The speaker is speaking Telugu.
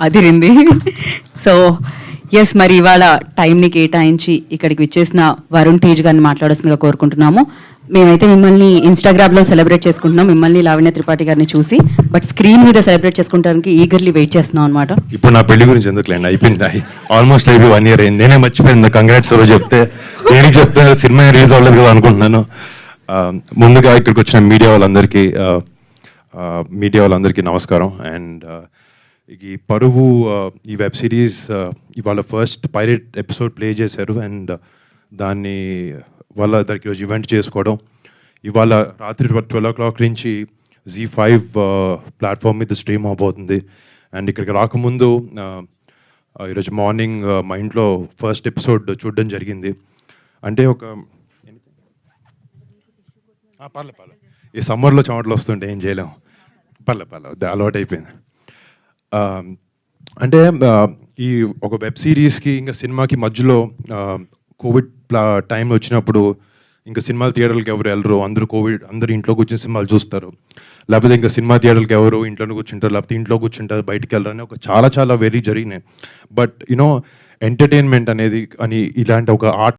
అదిరింది. సో ఎస్, మరి ఇవాళ టైంని కేటాయించి ఇక్కడికి విచ్చేసిన వరుణ్ తేజ్ గారిని మాట్లాడాల్సిందిగా కోరుకుంటున్నాము. మేమైతే మిమ్మల్ని ఇన్స్టాగ్రామ్లో సెలబ్రేట్ చేసుకుంటున్నాం, మిమ్మల్ని లావణ్య త్రిపాఠి గారిని చూసి. బట్ స్క్రీన్ మీద సెలబ్రేట్ చేసుకోవడానికి ఈగర్లీ వెయిట్ చేస్తున్నాం అనమాట. ఇప్పుడు నా పెళ్లి గురించి ఎందుకులేండి, అయిపోయింది. ఆల్మోస్ట్ అయిపోయి 1 year అయింది. నేనే మర్చిపోయింది కంగ్రాట్స్ ఎవరో చెప్తే. దేనికి చెప్తే సినిమా రిలీజ్ అవ్వలేదు కదా అనుకుంటున్నాను. ముందుగా ఇక్కడికి వచ్చిన మీడియా వాళ్ళందరికీ నమస్కారం. అండ్ ఈ పరువు ఈ వెబ్ సిరీస్ ఇవాళ ఫస్ట్ పైలట్ ఎపిసోడ్ ప్లే చేశారు. అండ్ దాన్ని వాళ్ళ దానికి ఈరోజు ఈవెంట్ చేసుకోవడం, ఇవాళ రాత్రి 12 o'clock నుంచి Z5 ప్లాట్ఫామ్ మీద స్ట్రీమ్ అవబోతుంది. అండ్ ఇక్కడికి రాకముందు ఈరోజు మార్నింగ్ మా ఇంట్లో ఫస్ట్ ఎపిసోడ్ చూడడం జరిగింది. అంటే ఒక పర్లే ఈ సమ్మర్లో చెమటలు వస్తుంటే ఏం చేయలేం, పర్లే అలవాటు అయిపోయింది. అంటే ఈ ఒక వెబ్ సిరీస్కి ఇంకా సినిమాకి మధ్యలో కోవిడ్ టైంలో వచ్చినప్పుడు ఇంకా సినిమాలు థియేటర్లకు ఎవరు వెళ్ళరు, అందరూ ఇంట్లో కూర్చొని సినిమాలు చూస్తారు. లేకపోతే ఇంకా సినిమా థియేటర్లకు ఎవరు ఇంట్లోనే కూర్చుంటారు, లేకపోతే ఇంట్లో కూర్చుంటారు, బయటికి వెళ్ళరు అని ఒక చాలా వెరీ జరిగినాయి. బట్ యునో ఎంటర్టైన్మెంట్ అనేది అని ఇలాంటి ఒక ఆర్ట్